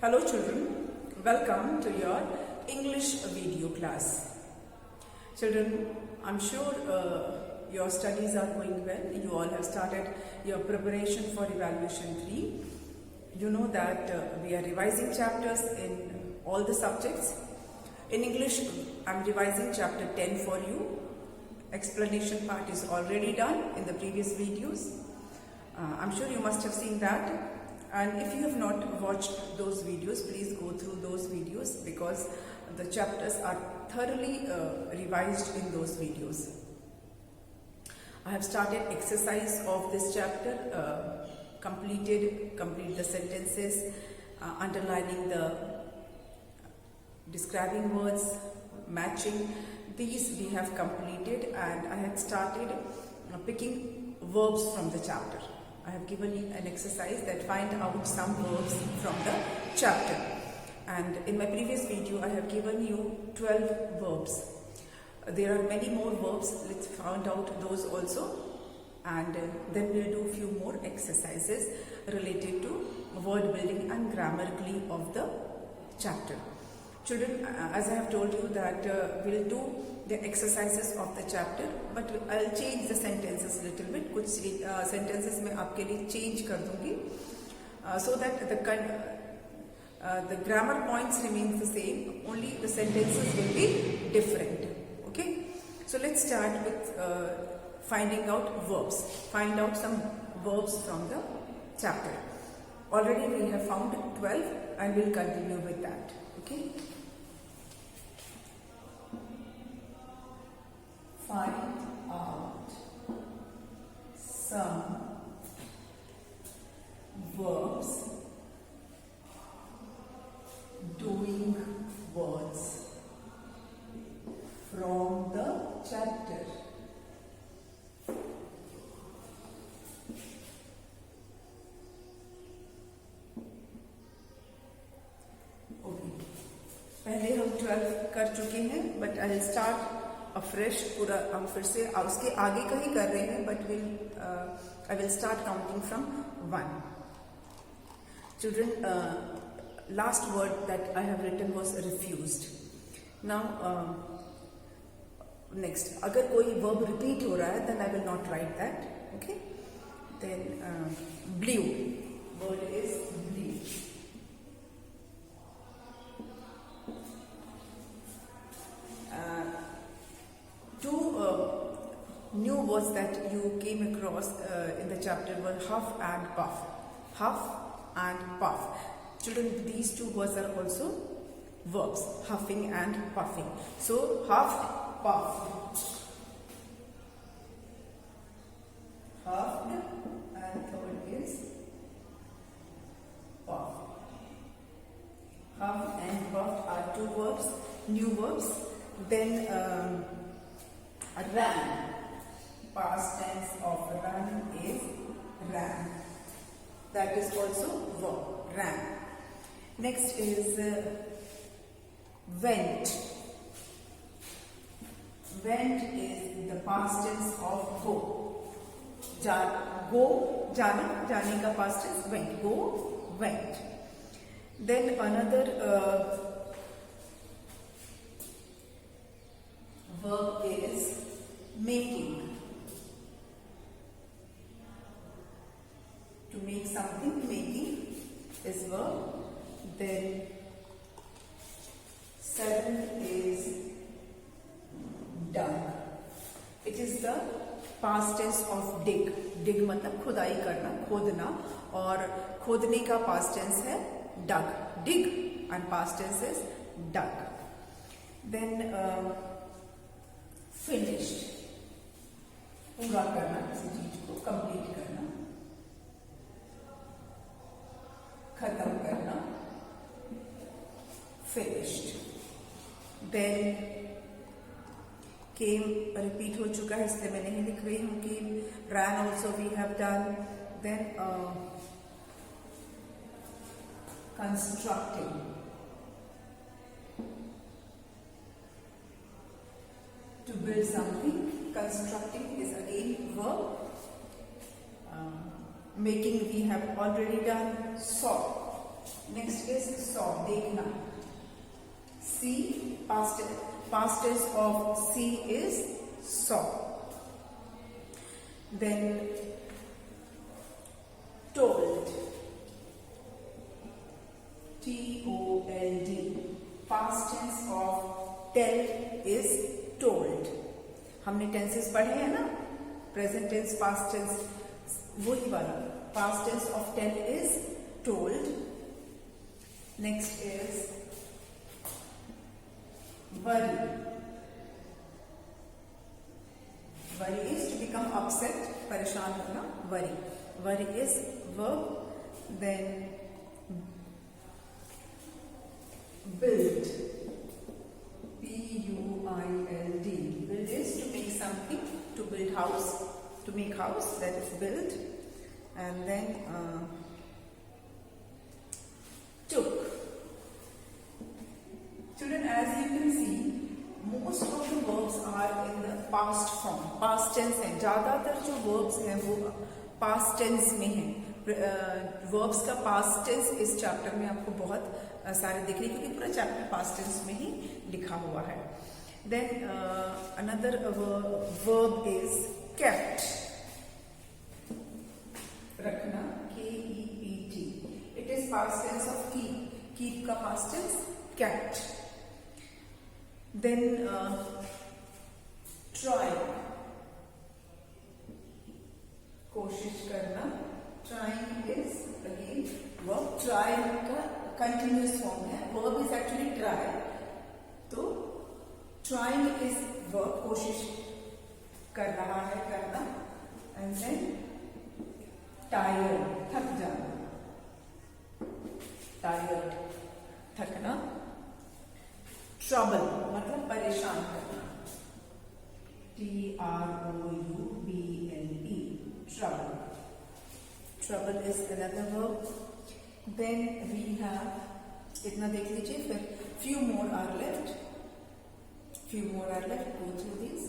Hello children, welcome to your English video class. Children, I'm sure your studies are going well. You all have started your preparation for evaluation 3. You know that we are revising chapters in all the subjects. In English, I'm revising chapter 10 for you. Explanation part is already done in the previous videos. I'm sure you must have seen that. And if you have not watched those videos, please go through those videos because the chapters are thoroughly revised in those videos. I have started exercise of this chapter, complete the sentences, underlining the describing words, matching. These we have completed, and I had started picking verbs from the chapter. I have given you an exercise that find out some verbs from the chapter, and in my previous video I have given you 12 verbs. There are many more verbs. Let's find out those also, and then we'll do a few more exercises related to word building and grammatically of the chapter. Children, as I have told you that we'll do the exercises of the chapter, but I'll change the sentences little bit. कुछ sentences मैं आपके लिए change कर दूँगी, so that the grammar points remains the same. Only the sentences will be different. Okay, so let's start with finding out verbs. Find out some verbs from the chapter. Already we have found 12, and we'll continue with that. Okay. Find out some verbs doing words from the chapter. Okay. पहले हम 12 कर चुके हैं, but I'll start fresh पूरा हम फिर से उसके आगे का ही कर रहे हैं, but I will start counting from 1. Children, last word that I have written was refused. Now next, अगर कोई verb repeat हो रहा है, then I will not write that. Okay, then blue, word is blue. New words that you came across in the chapter were huff and puff. Huff and puff. Children, these two words are also verbs, huffing and puffing. So, huff, puff. Huffed, and third is puff. Huff and puff are two verbs, new verbs. Then ran. Past tense of run is ran. That is also verb, ran. Next is went. Went is the past tense of go. Go, jana, jane ka past tense went. Go, went. Then another verb is making. To make something, making is verb. Then 7 is dug. It is the past tense of dig. Dig मतलब खुदाई करना, खोदना, और खोदने का past tense है dug. Dig and past tense is dug. Then finished. पूरा करना, किसी चीज को complete करना, खत्म करना, finished. Then came repeat हो चुका है, इसलिए मैं नहीं लिख रही हूँ. came, ran also we have done. Then constructing. To build something, constructing is again verb. Making we have already done. Saw. Next is saw, देखना. See, past tense of see is saw. Then told, T-O-L-D. Past tense of tell is told. हमने tenses पढ़े हैं ना, present tense, past tense, वही वाला. Past tense of tell is told. Next is worry. Worry is to become upset, परेशान होना. Worry. Worry is verb. Then build. B-U-I-L-D. Build is to make something, to build house, to make house, that is build. And then took. Children, as you can see, most of the verbs are in the past form, past tense है. ज़्यादातर जो verbs हैं वो past tense में हैं. verbs का past tense इस chapter में आपको बहुत सारे दिख रहे हैं क्योंकि पूरा chapter past tense में ही लिखा हुआ है. Then another verb is kept. रखना, K-E-P-T. It is past tense of keep. Keep का past tense kept. Then try, कोशिश करना. Trying is again verb. Try का continuous form है. Verb is actually try. तो trying is verb, कोशिश कर रहा है, करना. And then tired, थक जाना. Tired, थकना. Trouble मतलब परेशान करना. T-R-O-U-B-L-E. Trouble. Trouble is another verb. Then we have, इतना देख लीजिए, फिर few more are left. Few more are left. Go through these.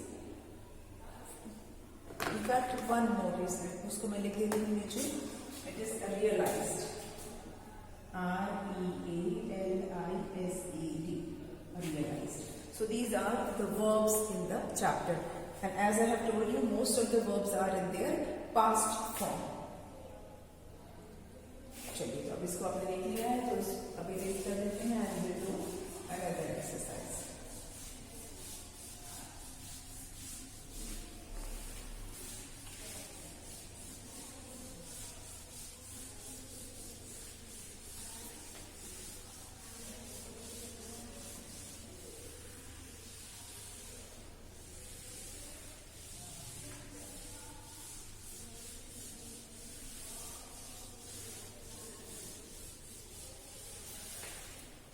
In fact, one more is left. उसको मैं लिख देती हूँ नीचे. It is realized. R-E-A-L-I-S-E-D. Realized. So these are the verbs in the chapter, and as I have told you, most of the verbs are in their past form. चलिए, तो अब इसको आपने देख लिया है, तो अभी देख कर लेते हैं and we'll do another exercise.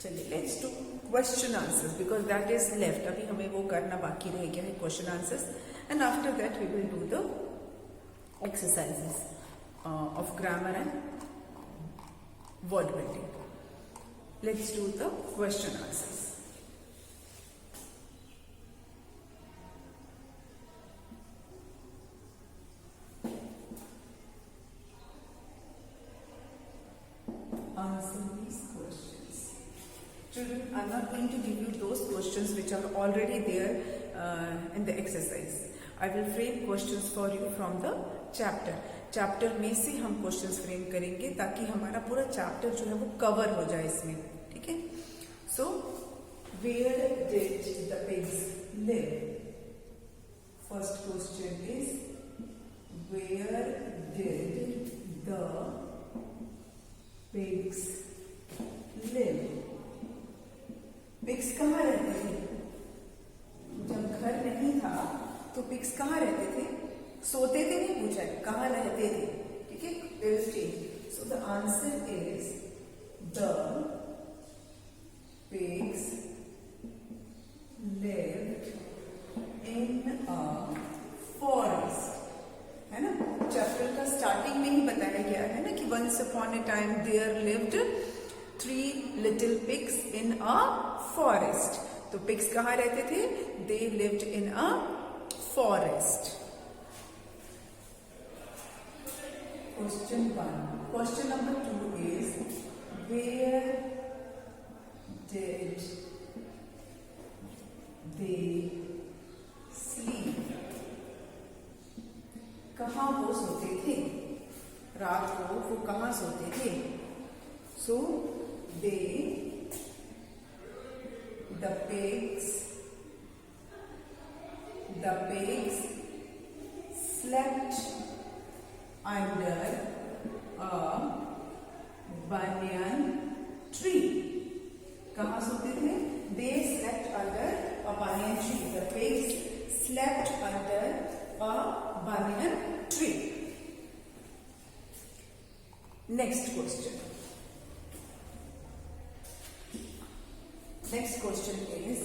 चलिए, let's do question answers because that is left. अभी हमें वो करना बाकी रह गया है, question answers, and after that we will do the exercises of grammar and word building. Let's do the question answers. Answer these questions. Children, I'm not going to give you those questions which are already there in the exercise. I will frame questions for you from the chapter. Chapter में से हम questions frame करेंगे ताकि हमारा पूरा chapter जो है वो कवर हो जाए इसमें. ठीक है. So where did the pigs live? First question is where did the pigs live? Pigs कहाँ रहते थे? जब घर नहीं था तो पिग्स कहाँ रहते थे? सोते थे नहीं पूछा है, कहाँ रहते थे. ठीक है. So the answer is the pigs lived in a forest. है ना. चैप्टर का स्टार्टिंग में ही बताया गया है ना कि once upon a time there lived 3 little pigs in a forest. तो पिग्स कहाँ रहते थे? They lived in a forest. Question 1. Question number 2 is Where did they sleep? कहाँ वो सोते थे? रात को वो कहाँ सोते थे? So the pigs slept under a banyan tree. कहाँ सोते थे? They slept under a banyan tree. The pigs slept under a banyan tree. Next question. Next question is,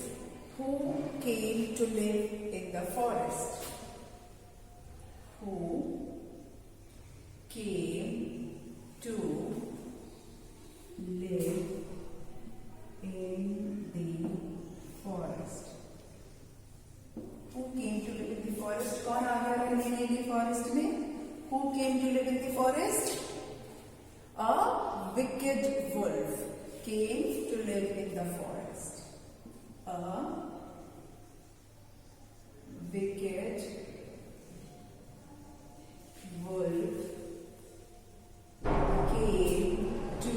who came to live in the forest? Who came to live in the forest? Who came to live in the forest? कौन आ गया रहने के forest में? Who came to live in the forest? A wicked wolf came to live in the forest. A wicked wolf came to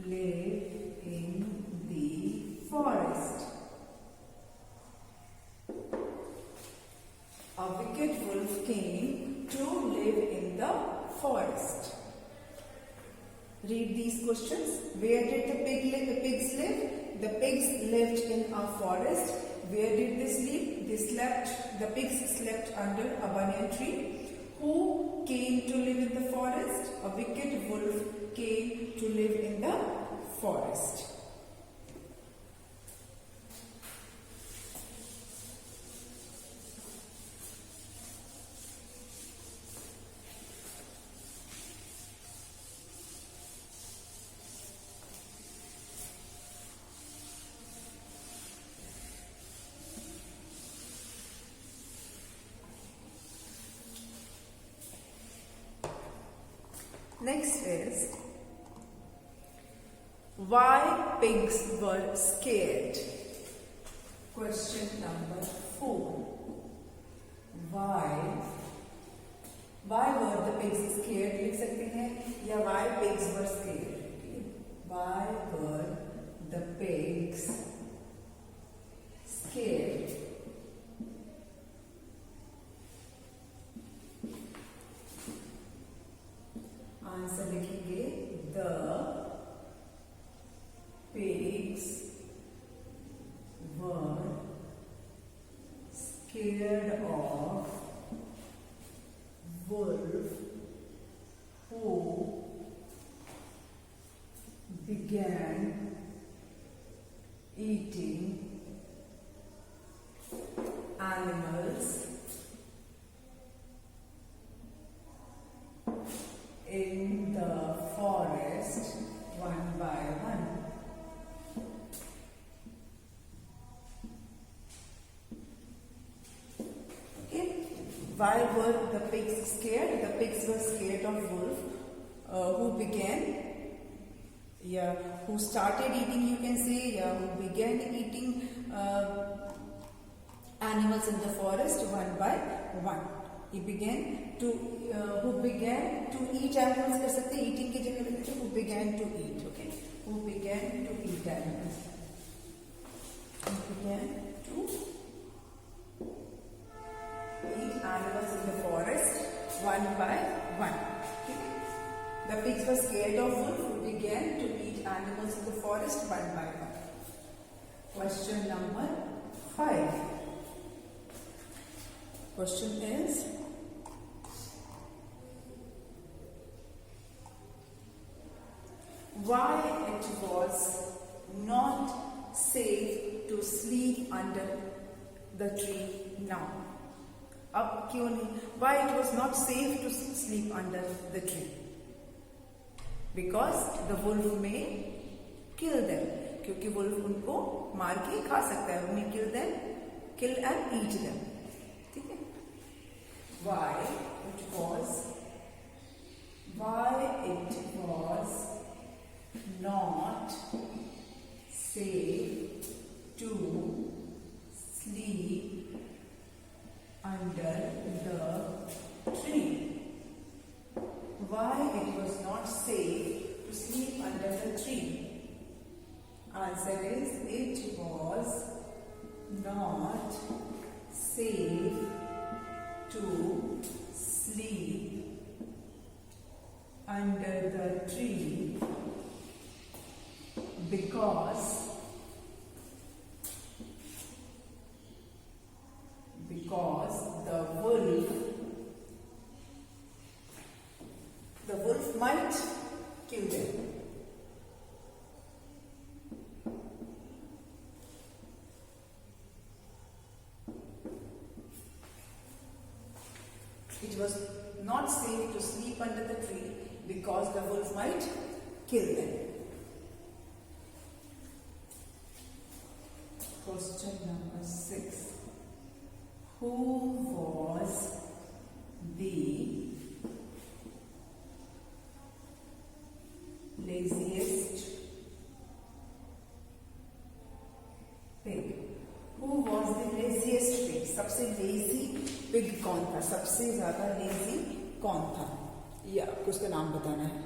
live in the forest. A wicked wolf came to live in the forest. Read these questions. Where did the pigs live? The pigs lived in a forest. Where did they sleep? The pigs slept under a banyan tree. Who came to live in the forest? A wicked wolf came to live in the forest. Next is, why pigs were scared? Question number 4. Why were the pigs scared? लिख सकते हैं, या why pigs were scared? Why were the pigs scared? Answer लिखेंगे, the pigs were scared of wolf who began eating animals in the forest one by one. Okay. Why were the pigs scared? The pigs were scared of wolf who started eating, you can say, who began eating animals in the forest one by one. Who began to eat animals, कर सकते, eating की जगह लिखते हैं who began to eat. Okay, who began to eat animals. Who began to eat animals in the forest one by one. Okay. The pigs were scared of wolf who began to eat animals in the forest one by one. Question number 5. Question is, why it was not safe to sleep under the tree now? अब क्यों नहीं? Why it was not safe to sleep under the tree? Because the wolf may kill them. क्योंकि wolf उनको मार के खा सकता है. May kill and eat them. ठीक है? Why it was why it was not safe to sleep under the tree. Why it was not safe to sleep under the tree? Answer is, it was not safe to sleep under the tree because the wolf might kill them. It was not safe to sleep under the tree because the wolf might kill them. Question number 6. Who was the laziest pig? Who was the laziest pig? सबसे lazy pig कौन था? सबसे ज्यादा lazy कौन था? ये आपको उसका नाम बताना है.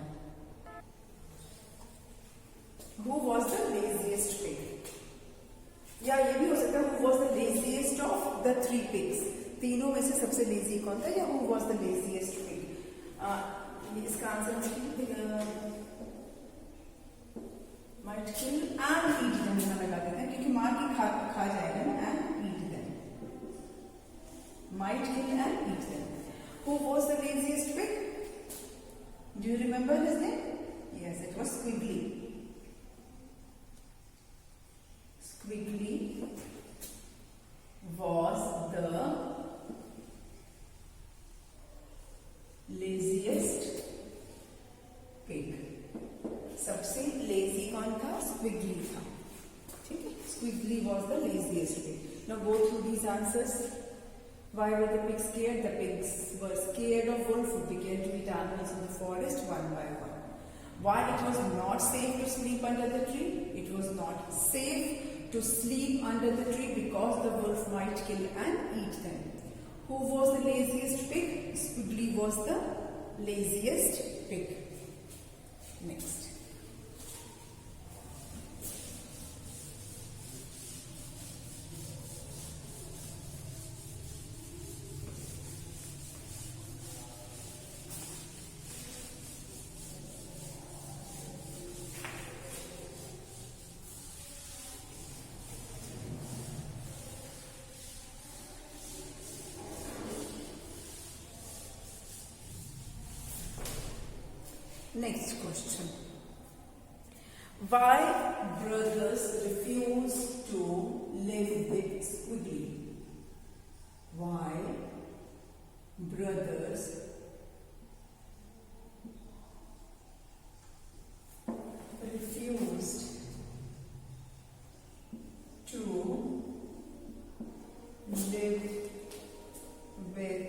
Who was the laziest pig? या ये भी हो सकता है who was the laziest of the 3 pigs. तीनों में से सबसे lazy कौन था? या who was the laziest pig? इसका answer might kill and eat them यहाँ लगा देते हैं क्योंकि मार के खा जाएगा ना and eat them. Might kill and eat them. Who was the laziest pig? Do you remember his name? Yes, it was Squiggly. Squiggly was the laziest pig. सबसे lazy कौन था? Squiggly था. ठीक है? Squiggly was the laziest pig. Now go through these answers. Why were the pigs scared? The pigs were scared of wolf who began to eat animals in the forest one by one. Why it was not safe to sleep under the tree? It was not safe to sleep under the tree because the wolf might kill and eat them. Who was the laziest pig? Squiggly was the laziest pig. Next. Next question. Why brothers refuse to live with Squiggly? Why brothers refused to live with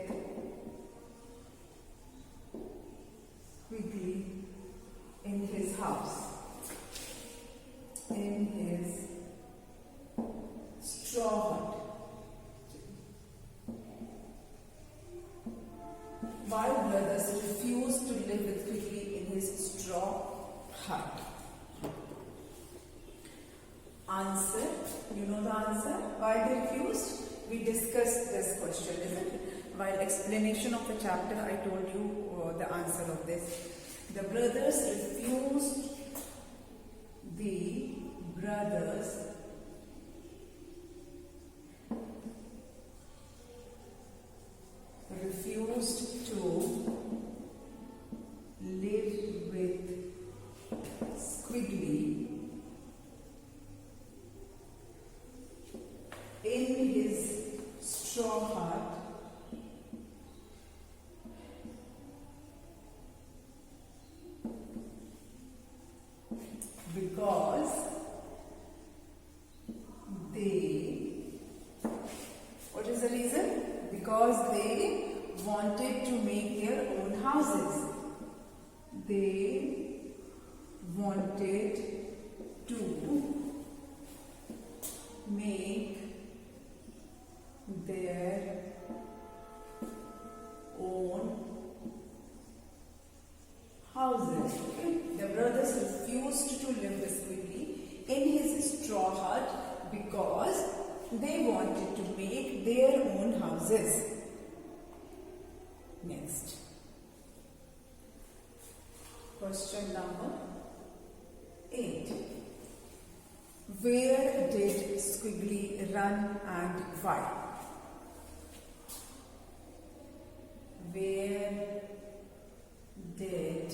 Squiggly in his house, in his straw hut? Why brothers refused to live with Squiggly in his straw hut? Answer, you know the answer. Why they refused? We discussed this question, isn't it? While explanation of the chapter, I told you the answer of this. The brothers refused to live with Squiggly in his straw hut because what is the reason? Because they wanted to make their own houses. they wanted to make their own houses. Okay? The brothers refused to live with Squiggly in his straw hut because they wanted to make their own houses. Next. Question number 8. Where did Squiggly run and why? Where did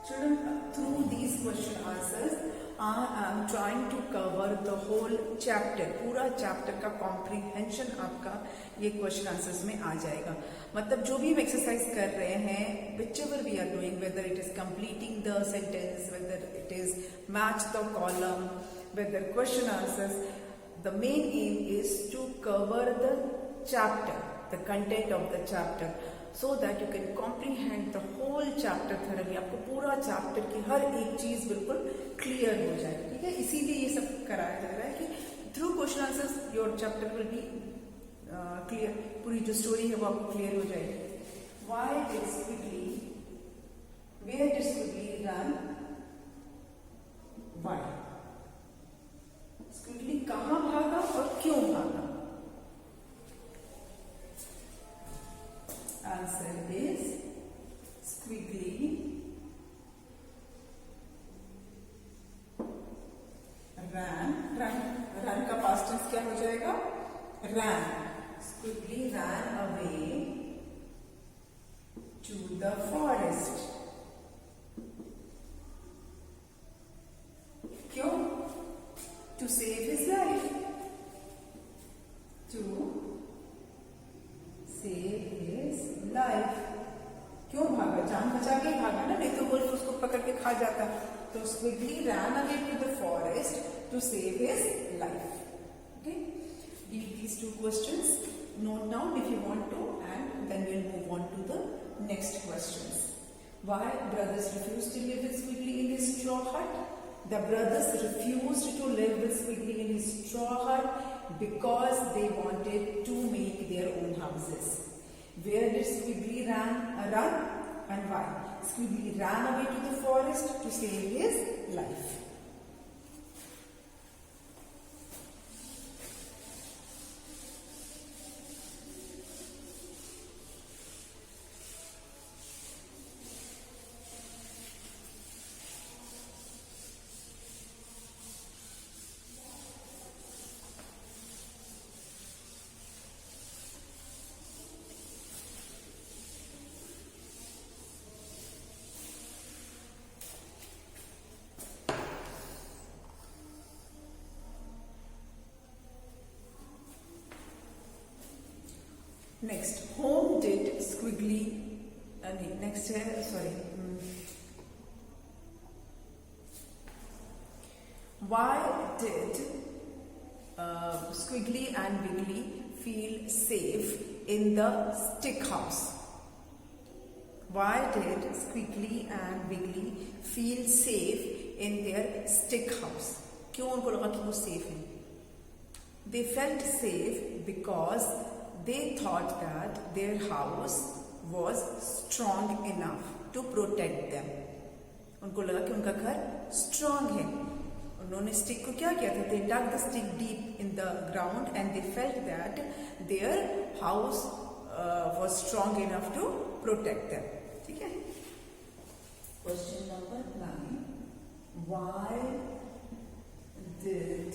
children, through these question answers I am trying to cover the whole chapter. पूरा chapter का comprehension आपका ये question answers में आ जाएगा. मतलब जो भी हम एक्सरसाइज कर रहे हैं, whichever we are doing, whether it is completing the sentence, whether it is match the column, whether question answers, the main aim is to cover the chapter, the content of the chapter, so that you can comprehend the whole chapter thoroughly. आपको पूरा chapter की हर एक चीज बिल्कुल clear हो जाए. ठीक है, इसीलिए ये सब कराया जा रहा है कि through question answers your chapter will be clear. पूरी जो स्टोरी है वो आपको क्लियर हो जाएगी. Why did Squiggly, where did Squiggly run? Why? Squiggly कहाँ भागा और क्यों भागा? Answer is Squiggly run का past tense क्या हो जाएगा? Ran. Squiggly ran away to the forest. क्यों? To save his life. To save his life. क्यों भागा? जान बचा के भागा ना, नहीं तो वुल्फ उसको पकड़ के खा जाता. तो Squiggly ran away to the forest to save his life. Okay, read these two questions, note down if you want to, and then we'll move on to the next questions. Why brothers refused to live with Squiggly in his straw hut? The brothers refused to live with Squiggly in his straw hut because they wanted to make their own houses. Where did Squiggly run and why? Squiggly ran away to the forest to save his life. Next, whom did Squiggly, next है, sorry. Why did Squiggly and Wiggly feel safe in the stick house? Why did Squiggly and Wiggly feel safe in their stick house? क्यों उनको लगा कि वो safe हैं? They felt safe because they thought that their house was strong enough to protect them. उनको लगा कि उनका घर strong है. उन्होंने stick को क्या किया था? They dug the stick deep in the ground and they felt that their house was strong enough to protect them. ठीक है? Question number 9. Why did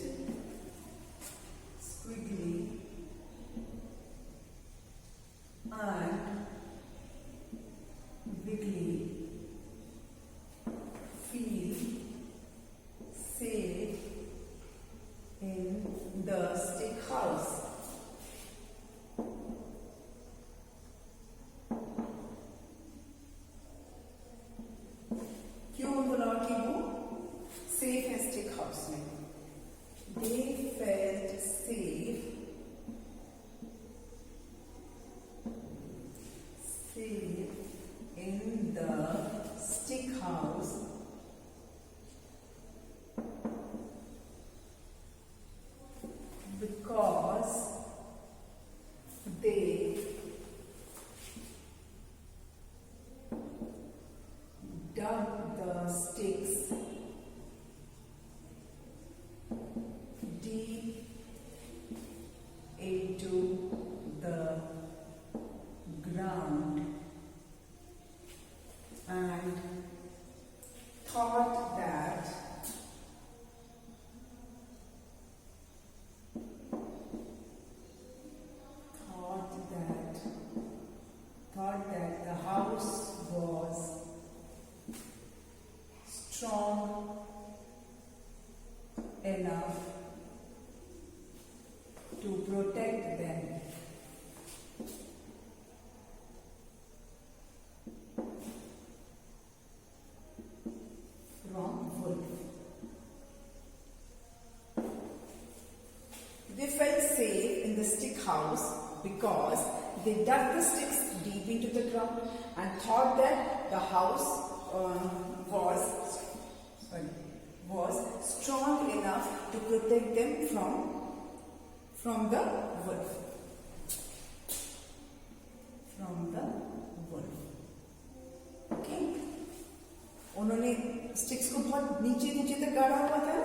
Squiggly and Wiggly feel safe in the stick house? क्यों उनको लगा कि वो safe है dug the sticks deep into the ground and thought that the house was strong enough to protect them from wolf. They felt safe in the stick house because they dug the sticks deep into the ground and thought that the house was strong enough to protect them from the wolf. Okay? उन्होंने sticks को बहुत नीचे तक गाड़ा हुआ था.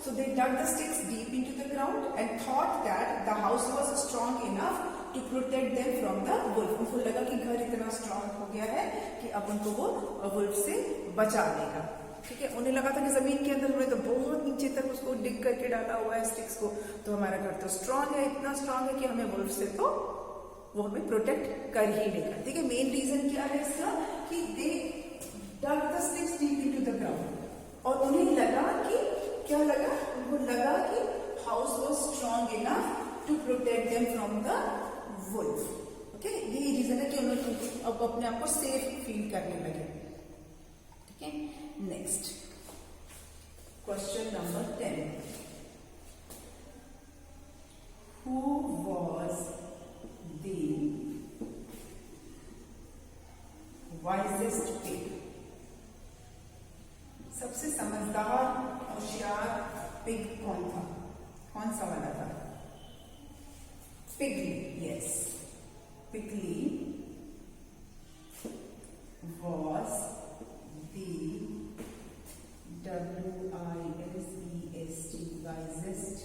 So they dug the sticks deep into the ground and thought that the house was strong enough to protect them from the wolf. उनको लगा कि घर इतना strong हो गया है कि अब उनको वो wolf से बचा लेगा. ठीक है, उन्हें लगा था कि जमीन के अंदर हमने तो बहुत नीचे तक उसको डिग करके डाला हुआ है स्टिक्स को, तो हमारा घर तो स्ट्रांग है, इतना स्ट्रांग है कि हमें वुल्फ से तो वो हमें प्रोटेक्ट कर ही लेगा. ठीक है, मेन रीजन क्या है इसका कि they dug the sticks deep into the ground और उन्हें लगा कि क्या लगा, उनको लगा कि house was strong enough to protect them from the wolf. Okay, यही रीजन है कि उन्होंने अब अपने आप को सेफ फील करने लगे. ठीक है, next question number 10. Who was the wisest pig? सबसे समझदार होशियार पिग कौन था, कौन सा वाला था? Wiggly, yes. Wiggly was the wisest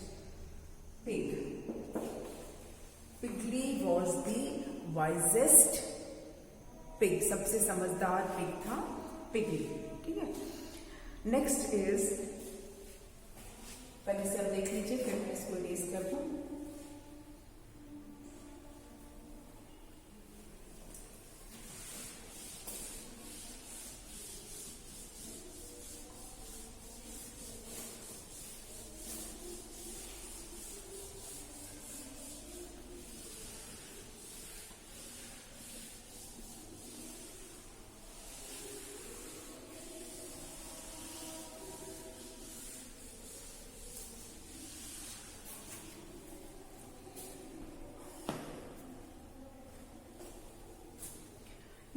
pig. Wiggly was the wisest pig. सबसे समझदार पिग था पिगली. ठीक है, नेक्स्ट इज, पहले से आप देख लीजिए फिर मैं इसको रेज कर दूं.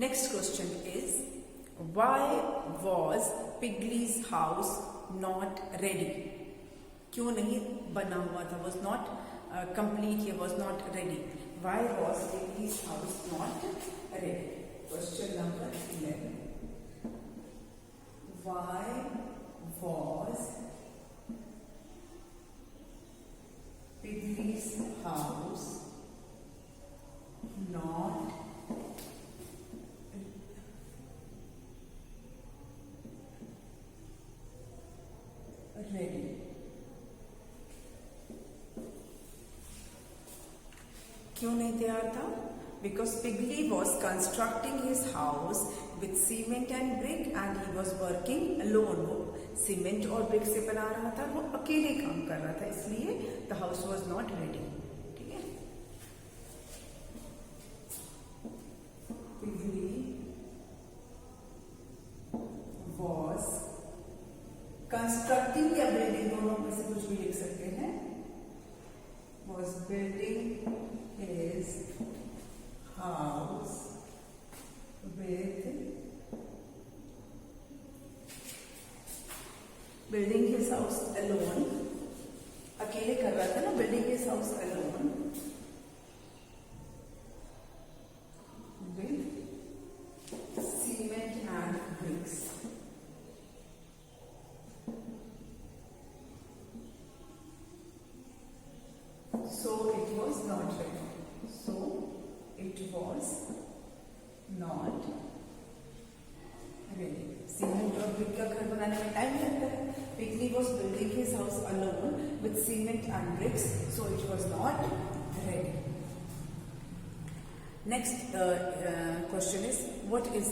Next question is, why was Pigly's house not ready? क्यों नहीं बना हुआ था? Was not complete या was not ready? Why was Pigly's house not ready? Question number 11. Why was Pigly's house not ready? क्यों नहीं तैयार था? Because Piggly was constructing his house with cement and brick and he was working alone. वो cement और brick से बना रहा था, वो अकेले काम कर रहा था, इसलिए the house was not ready. ठीक है, Piggly was constructing या building, दोनों में से कुछ भी लिख सकते हैं, was building his house with building his house alone. अकेले कर रहा था ना, building his house alone with cement and bricks. was not ready. So it was not ready. Cement और ब्रिक का घर बनाने में टाइम लगता है. Wiggly was building his house alone with cement and bricks, so it was not ready. Next question is what is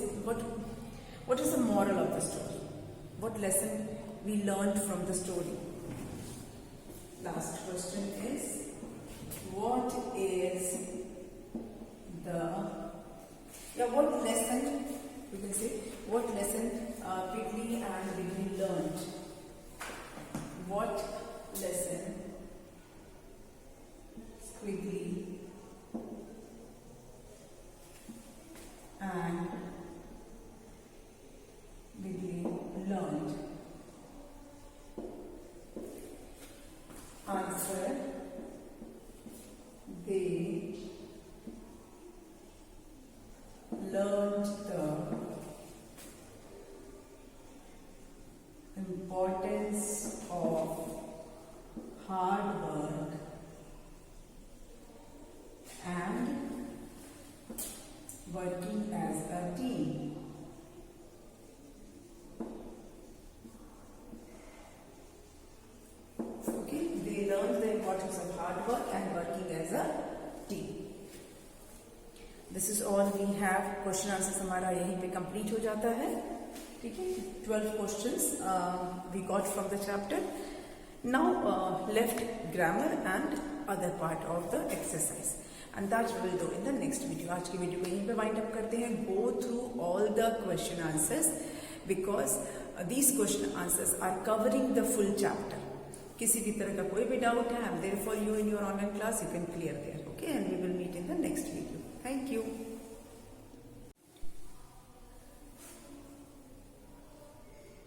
the moral of the story? What lesson we learned from the story? Last question is what lesson you can say what lesson Wiggly and Wiggly learned? What lesson squiggly and Wiggly learned? Answer: they learned the importance of hard work and working as a team. Okay, they learned the importance of hard work and working as a team. This is all we have. Question answers हमारा यहीं पे complete हो जाता है. ठीक है, 12 questions we got from the chapter. Now left grammar and other part of the exercise, and that we will do in the next video. आज की वीडियो को यहीं पे wind up करते हैं. Go through all the question answers because these question answers are covering the full chapter. किसी भी तरह का कोई भी doubt है, I am there for you in your online class. You can clear there. Okay, and we will meet in the next video. Thank you.